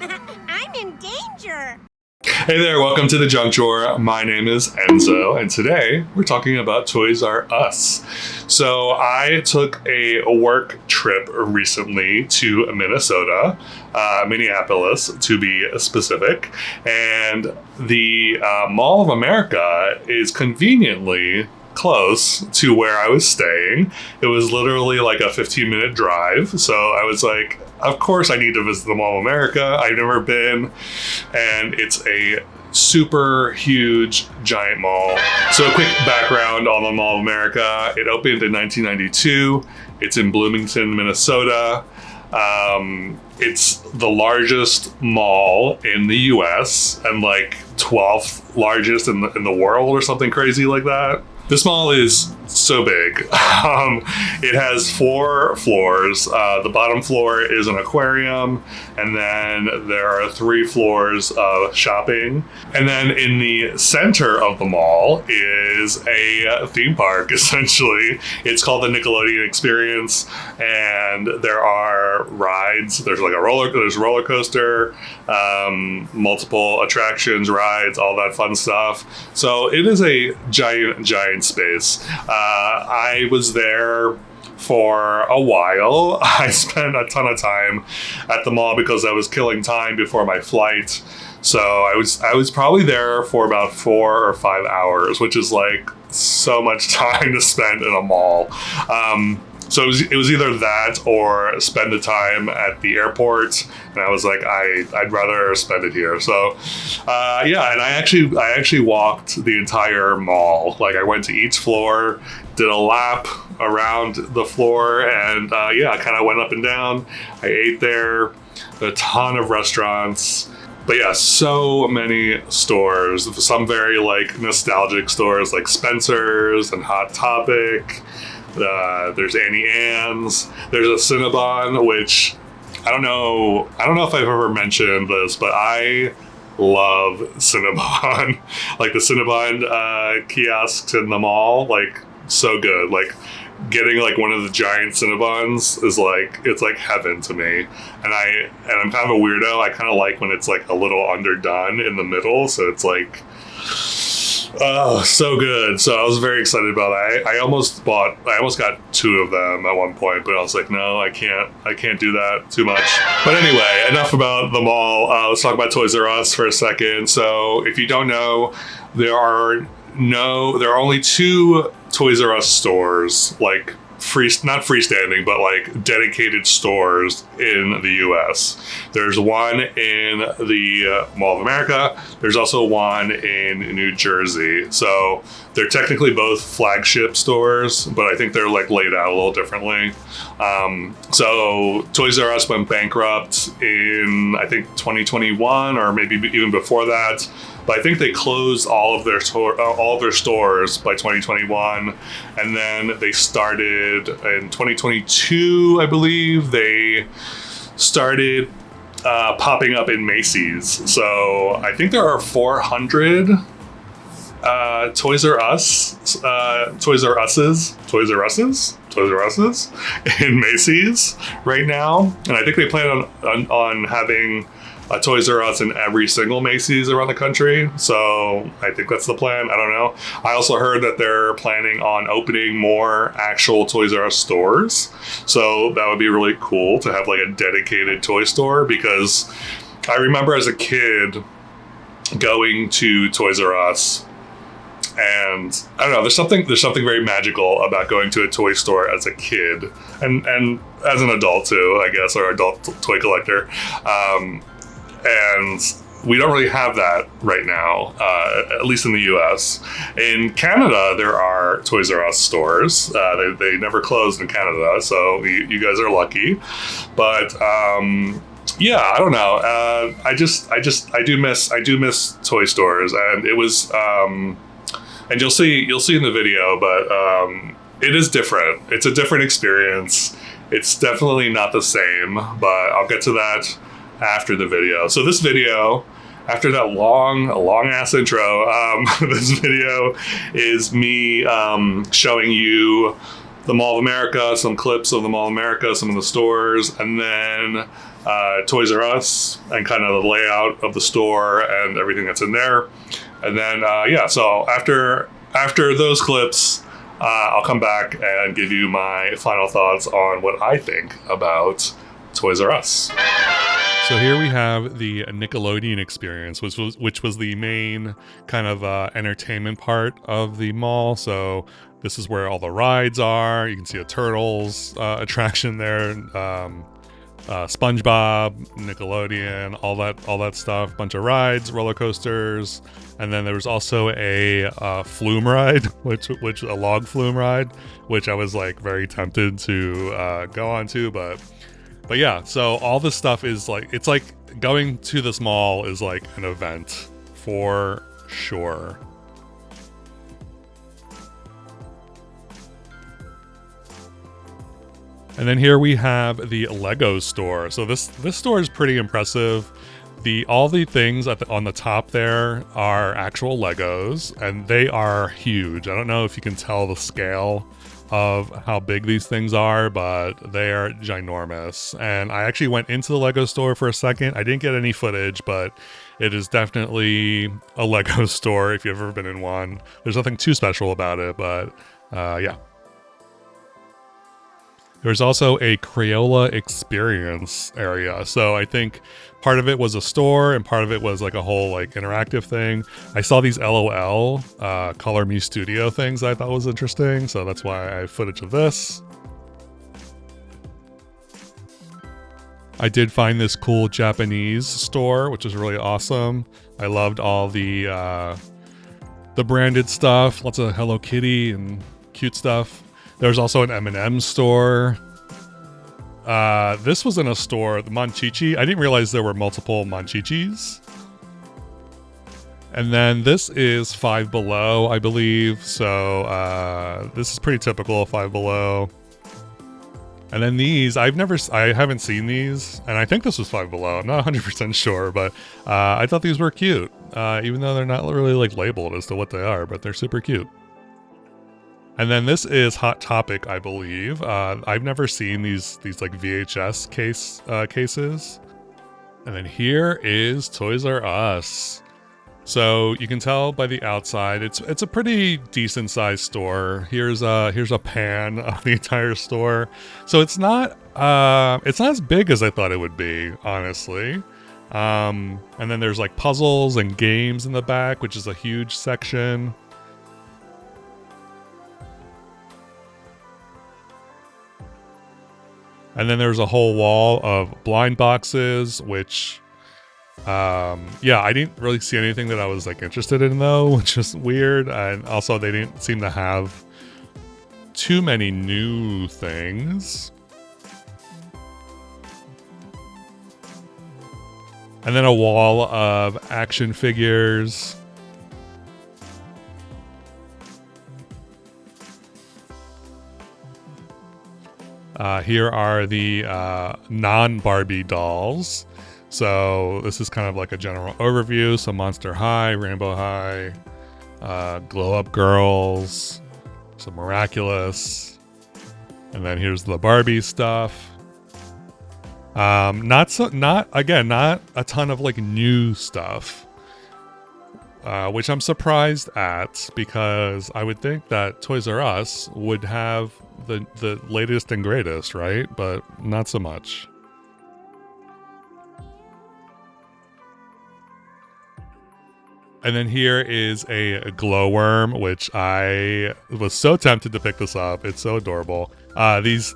I'm in danger. Hey there, welcome to the Junk Drawer. My name is Enzo, and today we're talking about Toys R Us. So I took a work trip recently to Minnesota, Minneapolis to be specific, and the Mall of America is conveniently close to where I was staying. It was literally like a 15-minute drive, so I was like, of course I need to visit the Mall of America. I've never been, and it's a super huge giant mall. So a quick background on the Mall of America. It opened in 1992. It's in Bloomington, Minnesota. It's the largest mall in the US and like 12th largest in the world or something crazy like that. This mall is so big. It has 4 floors. The bottom floor is an aquarium, and then there are 3 floors of shopping. And then in the center of the mall is a theme park, essentially. It's called the Nickelodeon Experience, and there are rides. There's like there's a roller coaster, multiple attractions, rides, all that fun stuff. So it is a giant space. I was there for a while. I spent a ton of time at the mall because I was killing time before my flight. So I was probably there for about 4 or 5 hours, which is like so much time to spend in a mall. So it was either that or spend the time at the airport, and I was like, I'd rather spend it here. So, yeah, and I actually walked the entire mall. Like I went to each floor, did a lap around the floor, and yeah, I kind of went up and down. I ate there, a ton of restaurants. But yeah, so many stores, some very like nostalgic stores like Spencer's and Hot Topic. There's Annie Ann's. There's a Cinnabon, which I don't know if I've ever mentioned this, but I love Cinnabon. Like the Cinnabon kiosks in the mall, like so good. Like getting like one of the giant Cinnabons is like, it's like heaven to me. And I'm kind of a weirdo. I kind of like when it's like a little underdone in the middle, so it's like, oh, so good. So I was very excited about that. I almost got 2 of them at one point, but I was like, no, I can't do that too much. But anyway, enough about the mall. Let's talk about Toys R Us for a second. So if you don't know, there are only 2 Toys R Us stores, like not freestanding, but like dedicated stores in the US. There's one in the Mall of America. There's also one in New Jersey. So they're technically both flagship stores, but I think they're like laid out a little differently. So Toys R Us went bankrupt in, I think, 2021 or maybe even before that. But I think they closed all of their stores by 2021, and then they started in 2022, I believe. They started popping up in Macy's. So I think there are 400 Toys R Us's in Macy's right now, and I think they plan on having a Toys R Us in every single Macy's around the country. So I think that's the plan. I don't know. I also heard that they're planning on opening more actual Toys R Us stores. So that would be really cool to have like a dedicated toy store, because I remember as a kid going to Toys R Us, and I don't know, there's something very magical about going to a toy store as a kid and as an adult too, I guess, or adult toy collector. And we don't really have that right now, at least in the US. In Canada, there are Toys R Us stores. They never closed in Canada, so you guys are lucky. But yeah, I don't know. I do miss toy stores, and it was. And you'll see in the video, but it is different. It's a different experience. It's definitely not the same, but I'll get to that after the video. So this video, after that long ass intro, this video is me showing you the Mall of America, some clips of the Mall of America, some of the stores, and then Toys R Us and kind of the layout of the store and everything that's in there. And then, so after those clips, I'll come back and give you my final thoughts on what I think about Toys R Us. So here we have the Nickelodeon experience, which was the main kind of entertainment part of the mall. So this is where all the rides are. You can see a Turtles attraction there, SpongeBob, Nickelodeon, all that stuff. Bunch of rides, roller coasters, and then there was also a flume ride, which a log flume ride, which I was like very tempted to go onto, but yeah. So all this stuff is like, it's like going to this mall is like an event for sure. And then here we have the Lego store. So this store is pretty impressive. All the things on the top there are actual Legos, and they are huge. I don't know if you can tell the scale of how big these things are, but they are ginormous. And I actually went into the Lego store for a second. I didn't get any footage, but it is definitely a Lego store if you've ever been in one. There's nothing too special about it, but yeah. There's also a Crayola experience area. So I think part of it was a store and part of it was like a whole like interactive thing. I saw these LOL Color Me Studio things I thought was interesting. So that's why I have footage of this. I did find this cool Japanese store, which is really awesome. I loved all the branded stuff, lots of Hello Kitty and cute stuff. There's also an M&M store. This was in a store, the Monchichi. I didn't realize there were multiple Monchichis. And then this is Five Below, I believe. So this is pretty typical of Five Below. And then these, I haven't seen these, and I think this was Five Below. I'm not 100% sure, but I thought these were cute, even though they're not really like labeled as to what they are, but they're super cute. And then this is Hot Topic, I believe. I've never seen these like VHS cases. And then here is Toys R Us. So you can tell by the outside, it's a pretty decent sized store. Here's a pan of the entire store. So it's not as big as I thought it would be, honestly. And then there's like puzzles and games in the back, which is a huge section. And then there's a whole wall of blind boxes, which, I didn't really see anything that I was like interested in though, which is weird. And also they didn't seem to have too many new things. And then a wall of action figures. Here are the non-Barbie dolls. So this is kind of like a general overview. So Monster High, Rainbow High, Glow Up Girls, some Miraculous, and then here's the Barbie stuff. Not a ton of like new stuff, which I'm surprised at, because I would think that Toys R Us would have the latest and greatest, right? But not so much. And then here is a glowworm, which I was so tempted to pick this up. It's so adorable. These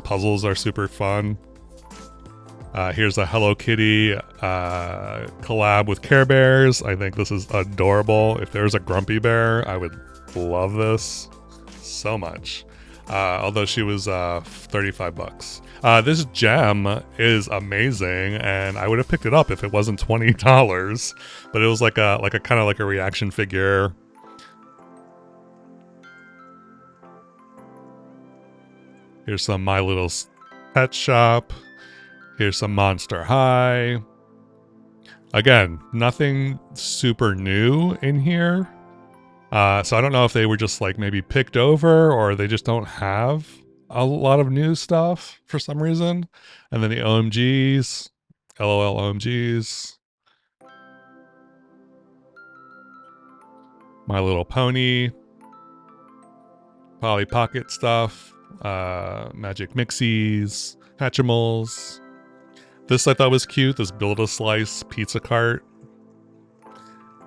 puzzles are super fun. Here's a Hello Kitty collab with Care Bears. I think this is adorable. If there's a Grumpy Bear, I would love this so much. Although she was $35. This gem is amazing, and I would have picked it up if it wasn't $20. But it was like a kind of like a reaction figure. Here's some My Little Pet Shop. Here's some Monster High. Again, nothing super new in here. So I don't know if they were just like maybe picked over, or they just don't have a lot of new stuff for some reason. And then the OMGs, LOL OMGs, My Little Pony, Polly Pocket stuff, Magic Mixies, Hatchimals. This I thought was cute, this Build-A-Slice pizza cart.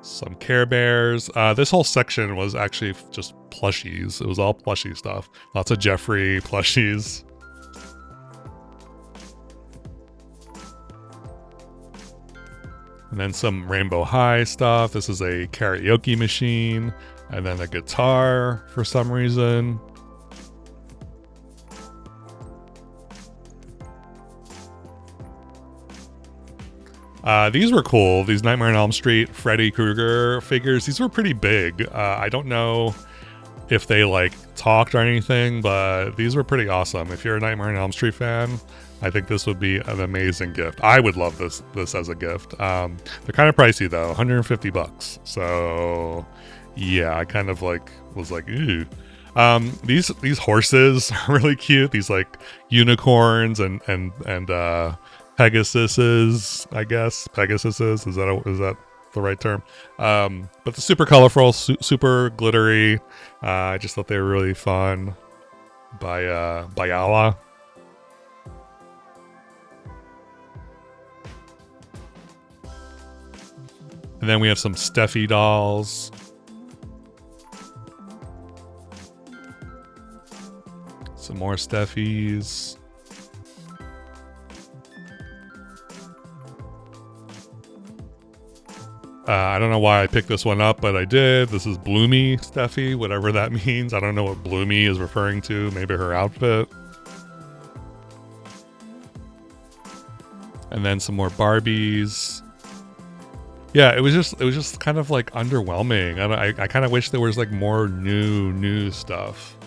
Some Care Bears. This whole section was actually just plushies. It was all plushie stuff. Lots of Jeffrey plushies. And then some Rainbow High stuff. This is a karaoke machine. And then a guitar for some reason. These were cool. These Nightmare on Elm Street Freddy Krueger figures. These were pretty big. I don't know if they like talked or anything, but these were pretty awesome. If you're a Nightmare on Elm Street fan, I think this would be an amazing gift. I would love this as a gift. They're kind of pricey though, 150 bucks. So yeah, I kind of like was like, ooh. These horses are really cute. These like unicorns and Pegasuses, I guess. Pegasuses, is that the right term? But the super colorful, super glittery. I just thought they were really fun. By Yala. And then we have some Steffi dolls. Some more Steffies. I don't know why I picked this one up, but I did. This is Bloomy Steffi, whatever that means. I don't know what Bloomy is referring to. Maybe her outfit. And then some more Barbies. Yeah, it was just kind of like underwhelming. I kind of wish there was like more new stuff.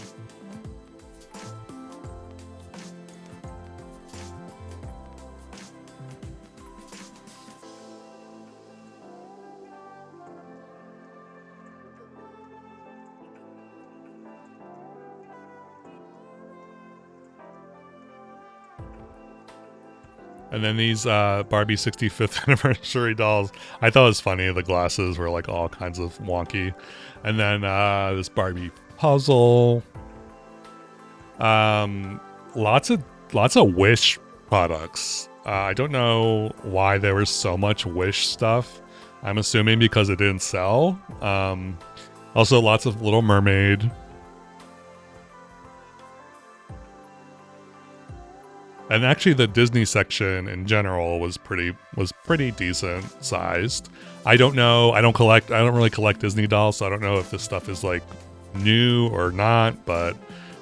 And then these Barbie 65th anniversary dolls, I thought it was funny. The glasses were like all kinds of wonky. And then this Barbie puzzle. Lots of Wish products. I don't know why there was so much Wish stuff. I'm assuming because it didn't sell. Also lots of Little Mermaid. And actually, the Disney section in general was pretty decent sized. I don't know. I don't really collect Disney dolls, so I don't know if this stuff is like new or not. But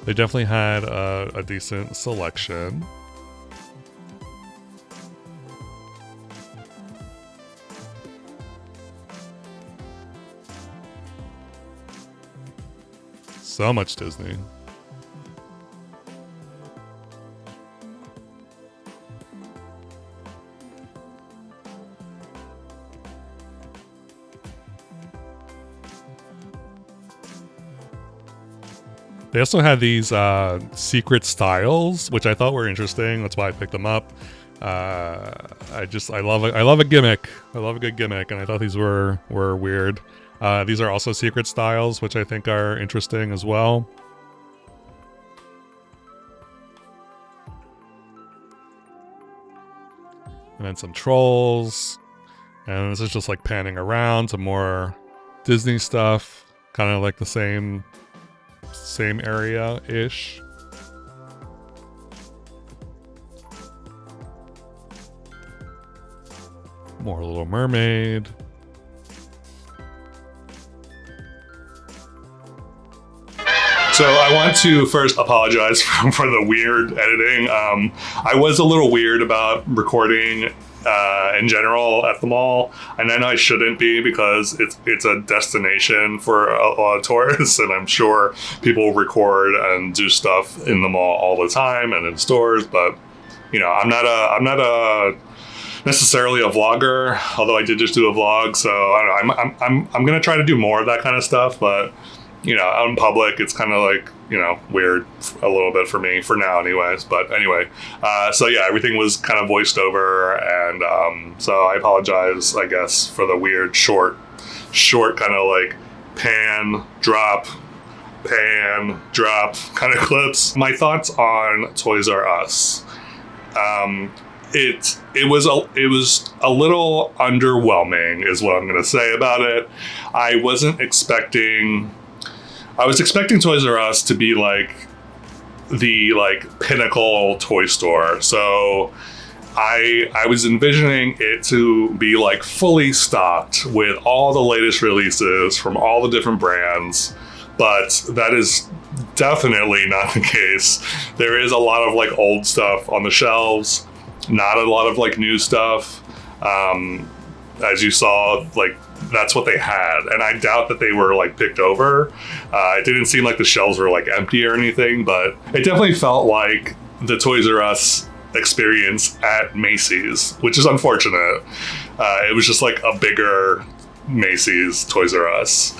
they definitely had a decent selection. So much Disney. They also had these secret styles, which I thought were interesting. That's why I picked them up. I love a gimmick. I love a good gimmick, and I thought these were weird. These are also secret styles, which I think are interesting as well. And then some trolls. And this is just like panning around some more Disney stuff. Kind of like the same area-ish. More Little Mermaid. So I want to first apologize for the weird editing. I was a little weird about recording in general at the mall, and I know I shouldn't be because it's a destination for a lot of tourists, and I'm sure people record and do stuff in the mall all the time and in stores. But you know, I'm not a necessarily a vlogger, although I did just do a vlog. So I don't know. I'm gonna try to do more of that kind of stuff, but out in public, it's kind of like, weird a little bit for me for now anyways. But anyway, so yeah, everything was kind of voiced over. And so I apologize, I guess, for the weird short kind of like pan, drop kind of clips. My thoughts on Toys R Us. It was a little underwhelming is what I'm going to say about it. I was expecting Toys R Us to be like the pinnacle toy store. So I was envisioning it to be like fully stocked with all the latest releases from all the different brands, but that is definitely not the case. There is a lot of like old stuff on the shelves, not a lot of like new stuff. As you saw, like that's what they had, and I doubt that they were like picked over. It didn't seem like the shelves were like empty or anything, but it definitely felt like the Toys R Us experience at Macy's, which is unfortunate. It was just like a bigger Macy's Toys R Us.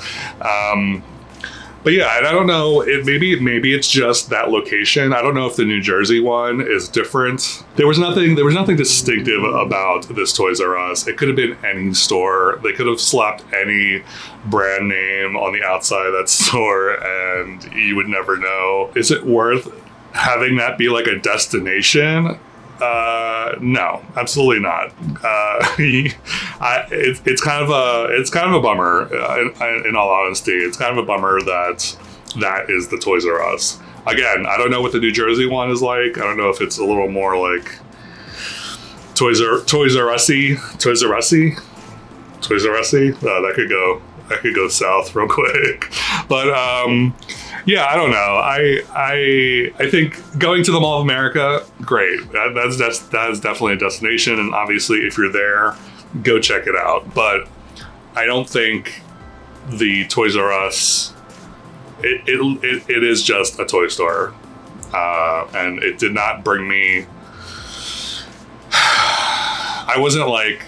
But yeah, and I don't know, maybe it's just that location. I don't know if the New Jersey one is different. There was nothing distinctive about this Toys R Us. It could have been any store. They could have slapped any brand name on the outside of that store and you would never know. Is it worth having that be like a destination? No, absolutely not. It's kind of a bummer. In all honesty, it's kind of a bummer that is the Toys R Us. Again, I don't know what the New Jersey one is like. I don't know if it's a little more like Toys R Us-y. That could go south real quick. But yeah, I don't know. I think going to the Mall of America, great. That is definitely a destination, and obviously, if you're there, go check it out. But I don't think the Toys R Us. It is just a toy store, and it did not bring me. I wasn't like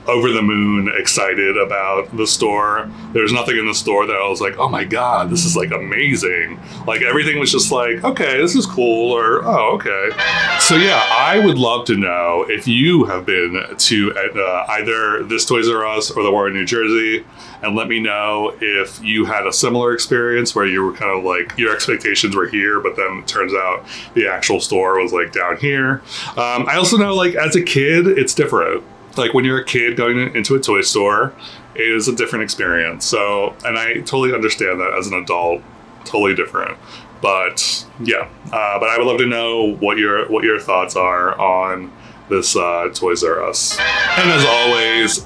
over the moon excited about the store. There's nothing in the store that I was like, oh my God, this is like amazing. Like everything was just like, okay, this is cool, or oh, okay. So yeah, I would love to know if you have been to either this Toys R Us or the one in New Jersey, and let me know if you had a similar experience where you were kind of like, your expectations were here, but then it turns out the actual store was like down here. I also know like as a kid, it's different. Like when you're a kid going into a toy store, it is a different experience. So, and I totally understand that as an adult, totally different. But yeah, but I would love to know what your thoughts are on this Toys R Us. And as always,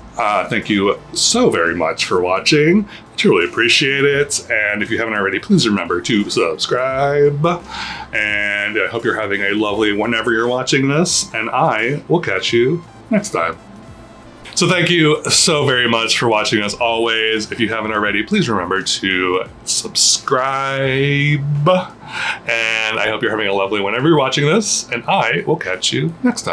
thank you so very much for watching. I truly appreciate it. And if you haven't already, please remember to subscribe. And I hope you're having a lovely whenever you're watching this. And I will catch you next time. So thank you so very much for watching as always. If you haven't already, please remember to subscribe. And I hope you're having a lovely whenever you're watching this, and I will catch you next time.